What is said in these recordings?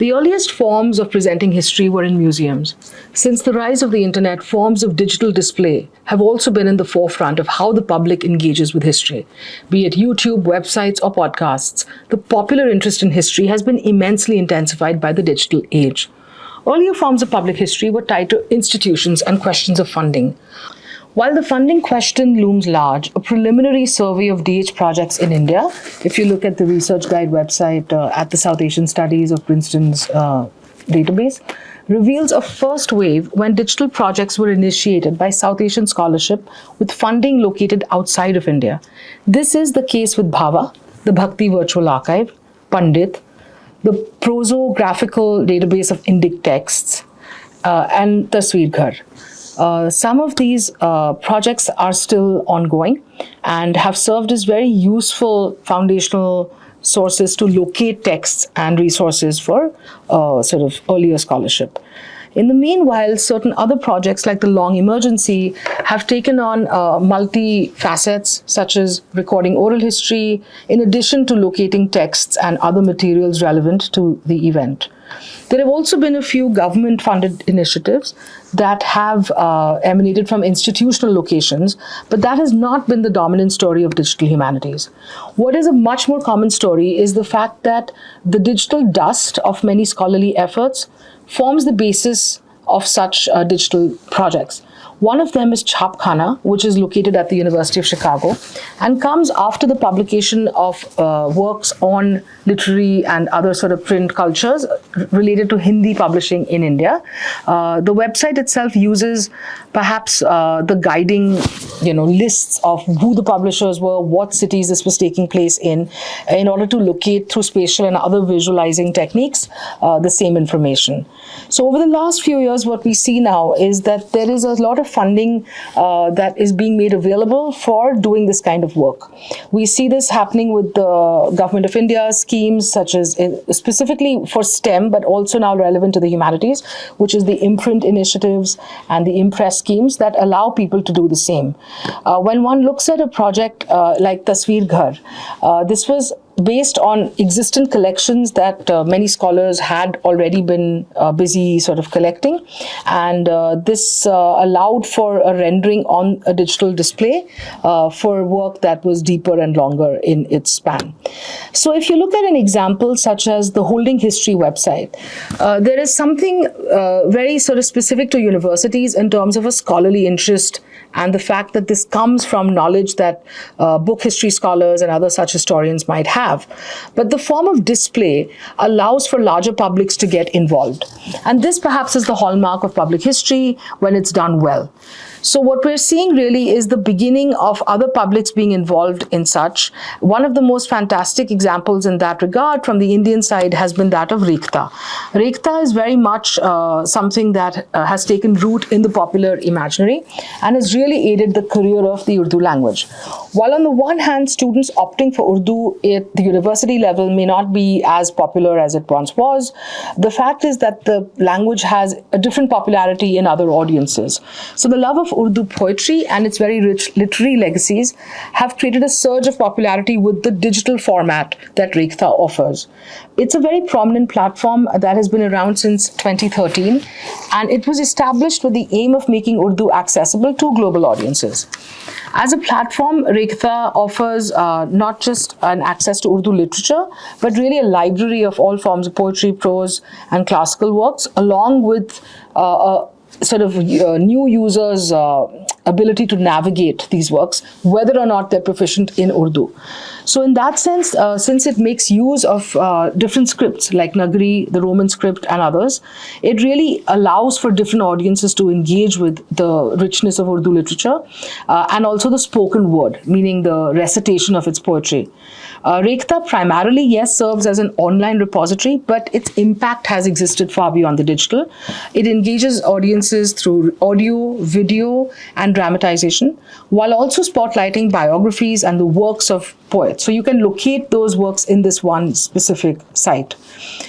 The earliest forms of presenting history were in museums. Since the rise of the internet, forms of digital display have also been in the forefront of how the public engages with history. Be it YouTube, websites, or podcasts, the popular interest in history has been immensely intensified by the digital age. Earlier forms of public history were tied to institutions and questions of funding. While the funding question looms large, a preliminary survey of DH projects in India, if you look at the Research Guide website at the South Asian Studies of Princeton's database, reveals a first wave when digital projects were initiated by South Asian scholarship with funding located outside of India. This is the case with Bhava, the Bhakti Virtual Archive, Pandit, the prosographical database of Indic texts, and Tasveer Ghar. Some of these projects are still ongoing and have served as very useful foundational sources to locate texts and resources for sort of earlier scholarship. In the meanwhile, certain other projects like the Long Emergency have taken on multi-facets, such as recording oral history, in addition to locating texts and other materials relevant to the event. There have also been a few government-funded initiatives that have emanated from institutional locations, but that has not been the dominant story of digital humanities. What is a much more common story is the fact that the digital dust of many scholarly efforts forms the basis of such digital projects. One of them is Chhapkhana, which is located at the University of Chicago and comes after the publication of works on literary and other sort of print cultures related to Hindi publishing in India. The website itself uses perhaps the guiding, lists of who the publishers were, what cities this was taking place in order to locate through spatial and other visualizing techniques the same information. So over the last few years, what we see now is that there is a lot of funding that is being made available for doing this kind of work. We see this happening with the Government of India schemes such as specifically for STEM, but also now relevant to the humanities, which is the imprint initiatives and the impress schemes that allow people to do the same. When one looks at a project like Tasveer Ghar, this was based on existent collections that many scholars had already been busy sort of collecting, and this allowed for a rendering on a digital display for work that was deeper and longer in its span. So if you look at an example such as the Holding History website, there is something very sort of specific to universities in terms of a scholarly interest and the fact that this comes from knowledge that book history scholars and other such historians might have. But the form of display allows for larger publics to get involved. And this perhaps is the hallmark of public history when it's done well. So what we're seeing really is the beginning of other publics being involved in such. One of the most fantastic examples in that regard from the Indian side has been that of Rekhta. Rekhta is very much something that has taken root in the popular imaginary and has really aided the career of the Urdu language. While on the one hand, students opting for Urdu at the university level may not be as popular as it once was, the fact is that the language has a different popularity in other audiences. So the love of Urdu poetry and its very rich literary legacies have created a surge of popularity with the digital format that Rekhta offers. It's a very prominent platform that has been around since 2013, and it was established with the aim of making Urdu accessible to global audiences. As a platform, Rekhta offers not just an access to Urdu literature, but really a library of all forms of poetry, prose, and classical works, along with sort of new users' ability to navigate these works, whether or not they're proficient in Urdu. So in that sense, since it makes use of different scripts like Nagari, the Roman script, and others, it really allows for different audiences to engage with the richness of Urdu literature and also the spoken word, meaning the recitation of its poetry. Rekhta primarily, yes, serves as an online repository, but its impact has existed far beyond the digital. It engages audiences through audio, video, and dramatization, while also spotlighting biographies and the works of poets. So you can locate those works in this one specific site.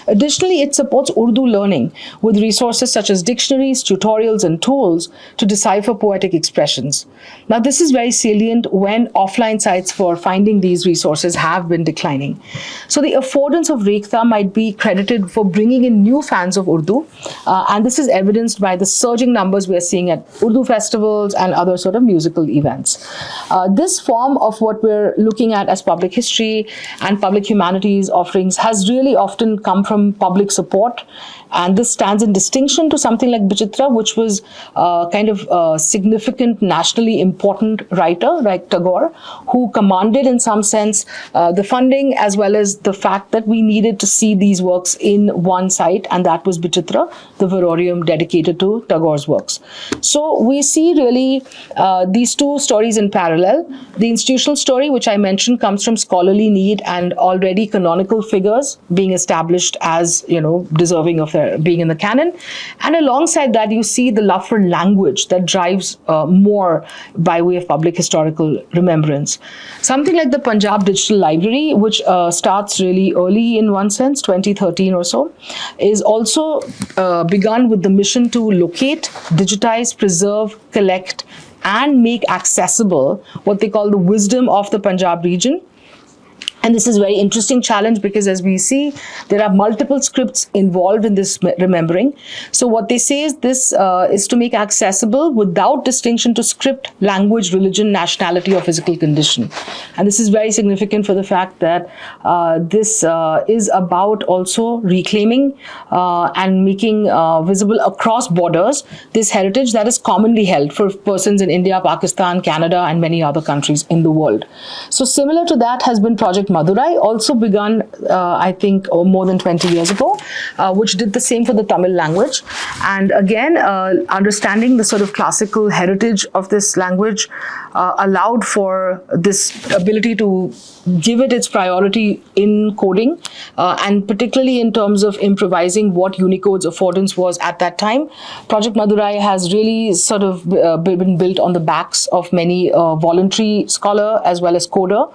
Additionally, it supports Urdu learning with resources such as dictionaries, tutorials, and tools to decipher poetic expressions. Now, this is very salient when offline sites for finding these resources have been declining. So the affordance of Rekhta might be credited for bringing in new fans of Urdu, and this is evidenced by the surging numbers we're seeing at Urdu festivals and other sort of musical events. This form of what we're looking at as public history and public humanities offerings has really often come from public support, and this stands in distinction to something like Bichitra, which was kind of a significant, nationally important writer like Tagore, who commanded in some sense the funding as well as the fact that we needed to see these works in one site, and that was Bichitra, the Varorium dedicated to Tagore's works. So we see really these two stories in parallel. The institutional story, which I mentioned, comes from scholarly need and already canonical figures being established as, deserving of their being in the canon. And alongside that, you see the love for language that drives more by way of public historical remembrance. Something like the Punjab Digital Library, which starts really early in one sense, 2013 or so, is also begun with the mission to locate, digitize, preserve, collect, and make accessible what they call the wisdom of the Punjab region. And this is a very interesting challenge because, as we see, there are multiple scripts involved in this remembering. So what they say is this is to make accessible without distinction to script, language, religion, nationality, or physical condition. And this is very significant for the fact that this is about also reclaiming and making visible across borders this heritage that is commonly held for persons in India, Pakistan, Canada, and many other countries in the world. So similar to that has been Project Madurai, also begun, I think, more than 20 years ago, which did the same for the Tamil language. And again, understanding the sort of classical heritage of this language allowed for this ability to give it its priority in coding, and particularly in terms of improvising what Unicode's affordance was at that time. Project Madurai has really sort of been built on the backs of many voluntary scholar as well as coder,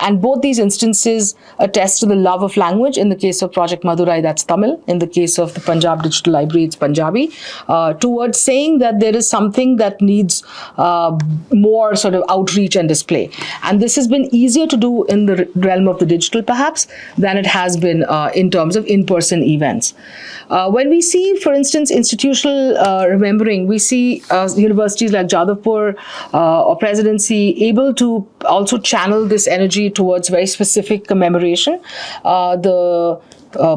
and both these instances attest to the love of language. In the case of Project Madurai, that's Tamil. In the case of the Punjab Digital Library, it's Punjabi, towards saying that there is something that needs more sort of outreach and display. And this has been easier to do in the realm of the digital, perhaps, than it has been in terms of in-person events. When we see, for instance, institutional remembering, we see universities like Jadavpur or Presidency able to also channel this energy towards very specific commemoration. The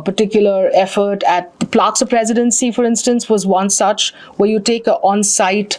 particular effort at the Plaques of Presidency, for instance, was one such, where you take an on-site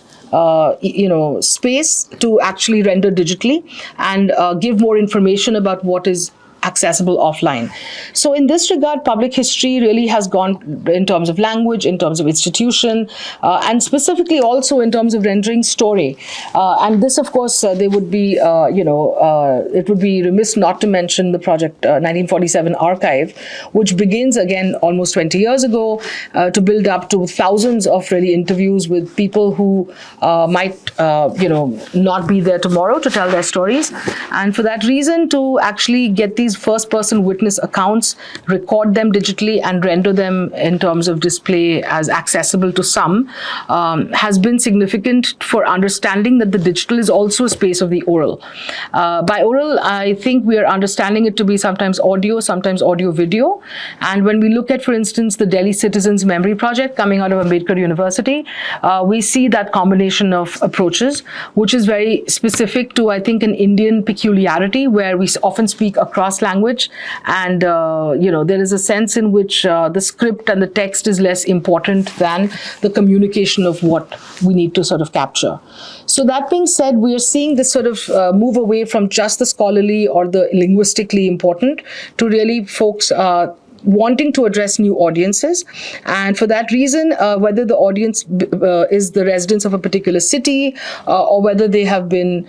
space to actually render digitally and give more information about what is accessible offline. So in this regard, public history really has gone in terms of language, in terms of institution, and specifically also in terms of rendering story. And this, of course, they would be, it would be remiss not to mention the Project 1947 archive, which begins again almost 20 years ago to build up to thousands of really interviews with people who might, not be there tomorrow to tell their stories. And for that reason, to actually get these first-person witness accounts, record them digitally and render them in terms of display as accessible to some, has been significant for understanding that the digital is also a space of the oral. By oral, I think we are understanding it to be sometimes audio video. And when we look at, for instance, the Delhi Citizens Memory Project coming out of Ambedkar University, we see that combination of approaches, which is very specific to, I think, an Indian peculiarity where we often speak across language, and there is a sense in which the script and the text is less important than the communication of what we need to sort of capture. So that being said, we are seeing this sort of move away from just the scholarly or the linguistically important to really folks wanting to address new audiences. And for that reason, whether the audience is the residents of a particular city or whether they have been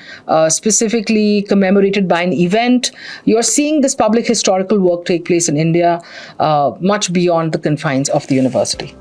specifically commemorated by an event, you're seeing this public historical work take place in India much beyond the confines of the university.